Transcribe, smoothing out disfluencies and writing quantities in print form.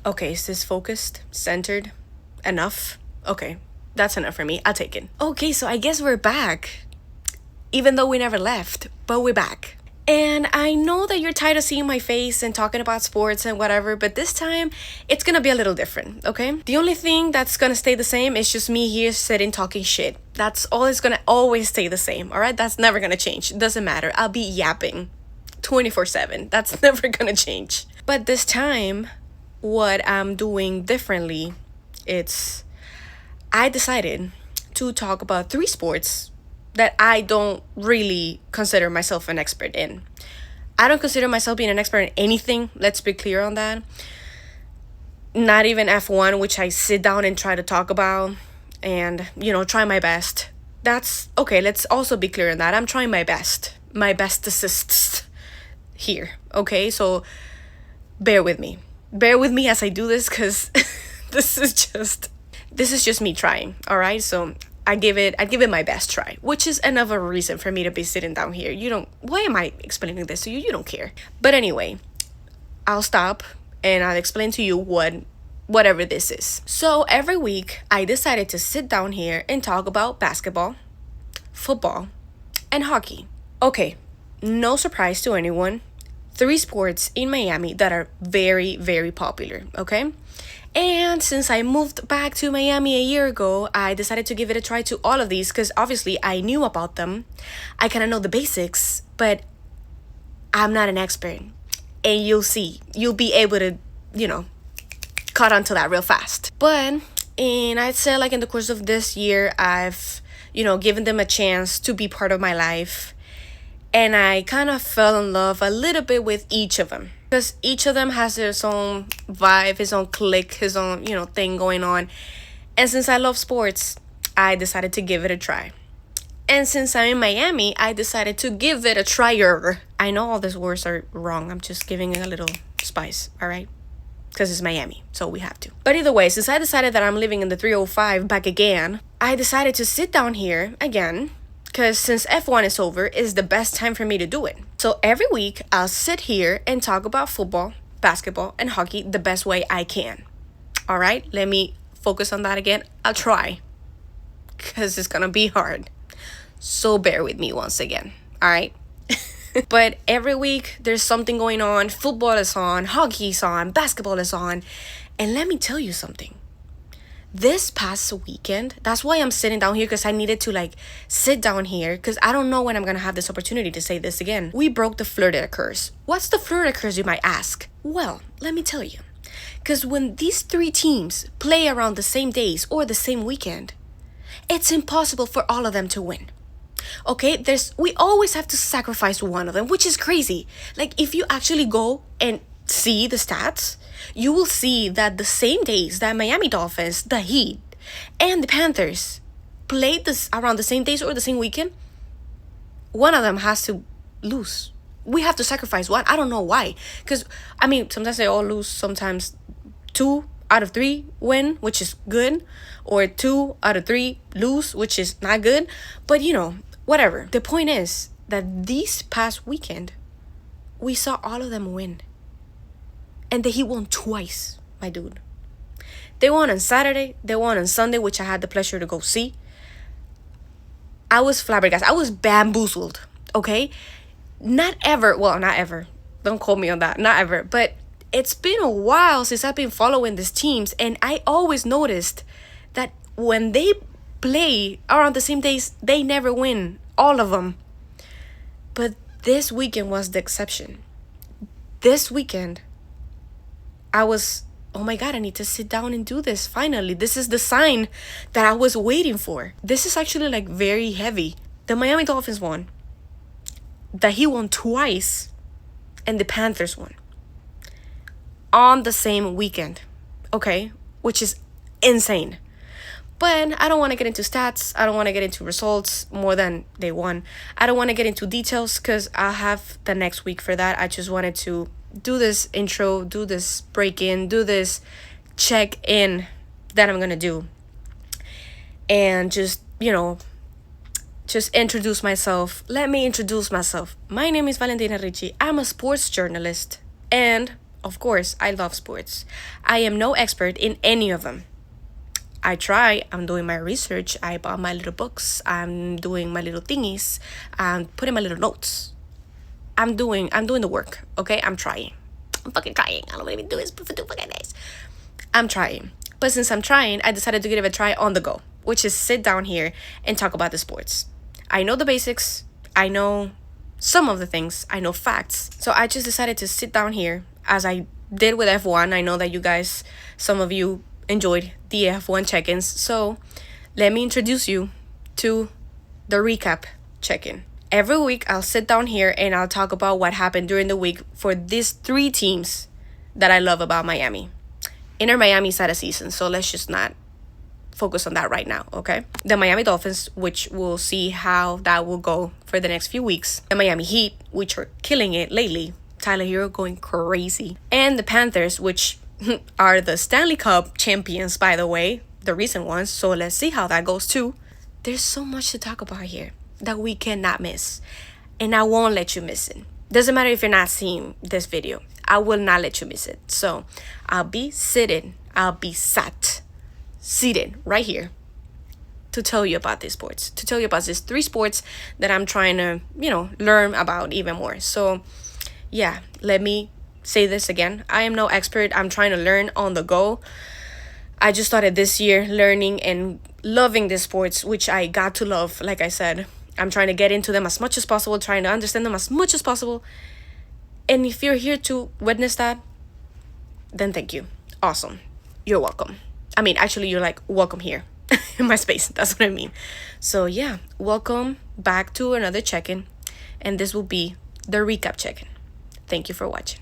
Okay, is this focused, centered, enough? Okay, that's enough for me. I'll take it. Okay, so I guess we're back. Even though we never left, but we're back. And I know that you're tired of seeing my face and talking about sports and whatever, but this time it's gonna be a little different, okay? The only thing that's gonna stay the same is just me here sitting talking shit. That's all it's gonna always stay the same, alright? That's never gonna change. Doesn't matter. I'll be yapping 24/7. That's never gonna change. But this time, what I'm doing differently, it's I decided to talk about three sports that I don't really consider myself an expert in. I don't consider myself being an expert in anything. Let's be clear on that. Not even F1, which I sit down and try to talk about and, try my best. That's okay. Let's also be clear on that. I'm trying my best. My best assists here. Okay. So bear with me. Bear with me as I do this because this is just me trying. All right. So I give it my best try, which is another reason for me to be sitting down here. Why am I explaining this to you? You don't care. But anyway, I'll stop and I'll explain to you whatever this is. So every week I decided to sit down here and talk about basketball, football, and hockey. Okay, no surprise to anyone. Three sports in Miami that are very, very popular, okay? And since I moved back to Miami a year ago, I decided to give it a try to all of these because obviously I knew about them. I kind of know the basics, but I'm not an expert. And you'll see, you'll be able to, caught onto that real fast. But I'd say like in the course of this year, I've, given them a chance to be part of my life. And I kind of fell in love a little bit with each of them. Because each of them has his own vibe, his own click, his own, thing going on. And since I love sports, I decided to give it a try. And since I'm in Miami, I decided to give it a tryer. I know all these words are wrong. I'm just giving it a little spice, all right? Because it's Miami, so we have to. But either way, since I decided that I'm living in the 305 back again, I decided to sit down here again. Because since F1 is over, it's the best time for me to do it. So every week, I'll sit here and talk about football, basketball, and hockey the best way I can. All right? Let me focus on that again. I'll try. Because it's going to be hard. So bear with me once again. All right? But every week, there's something going on. Football is on. Hockey is on. Basketball is on. And let me tell you something. This past weekend, that's why I'm sitting down here, because I needed to sit down here because I don't know when I'm going to have this opportunity to say this again. We broke the Florida curse. What's the Florida curse, you might ask? Well, let me tell you. Because when these three teams play around the same days or the same weekend, it's impossible for all of them to win. Okay, we always have to sacrifice one of them, which is crazy. Like if you actually go and see the stats, you will see that the same days that Miami Dolphins, the Heat, and the Panthers played this around the same days or the same weekend, one of them has to lose. We have to sacrifice one. I don't know why. Because, sometimes they all lose. Sometimes 2 out of 3 win, which is good. Or 2 out of 3 lose, which is not good. But, whatever. The point is that this past weekend, we saw all of them win. And he won twice, my dude. They won on Saturday. They won on Sunday, which I had the pleasure to go see. I was flabbergasted. I was bamboozled, okay? Not ever. Don't quote me on that. Not ever. But it's been a while since I've been following these teams. And I always noticed that when they play around the same days, they never win. All of them. But this weekend was the exception. This weekend, I was, oh my God, I need to sit down and do this. Finally, this is the sign that I was waiting for. This is actually very heavy. The Miami Dolphins won. The Heat won twice. And the Panthers won. On the same weekend. Okay? Which is insane. But I don't want to get into stats. I don't want to get into results more than they won. I don't want to get into details because I'll have the next week for that. I just wanted to do this intro, do this break-in, do this check-in that I'm going to do. And just introduce myself. Let me introduce myself. My name is Valentina Ricci. I'm a sports journalist and Of course, I love sports. I am no expert in any of them. I try, I'm doing my research, I bought my little books, I'm doing my little thingies, I'm putting my little notes. I'm doing the work, okay? I'm trying. I'm fucking trying. I don't even do this for 2 fucking days. I'm trying. But since I'm trying, I decided to give it a try on the go, which is sit down here and talk about the sports. I know the basics. I know some of the things. I know facts. So I just decided to sit down here as I did with F1. I know that you guys, some of you enjoyed the F1 check-ins. So let me introduce you to the recap check-in. Every week, I'll sit down here and I'll talk about what happened during the week for these 3 teams that I love about Miami. Inter Miami's out of season, so let's just not focus on that right now, okay? The Miami Dolphins, which we'll see how that will go for the next few weeks. The Miami Heat, which are killing it lately. Tyler Hero going crazy. And the Panthers, which are the Stanley Cup champions, by the way, the recent ones. So let's see how that goes too. There's so much to talk about here that we cannot miss, and I won't let you miss it. Doesn't matter if you're not seeing this video, I will not let you miss it. So I'll be seated right here to tell you about these sports, to tell you about these 3 sports that I'm trying to, learn about even more. So yeah, let me say this again. I am no expert. I'm trying to learn on the go. I just started this year learning and loving these sports, which I got to love. Like I said, I'm trying to get into them as much as possible, trying to understand them as much as possible. And if you're here to witness that, then thank you. Awesome. You're welcome. I mean, actually, you're like, welcome here in my space. That's what I mean. So yeah, welcome back to another check-in. And this will be the recap check-in. Thank you for watching.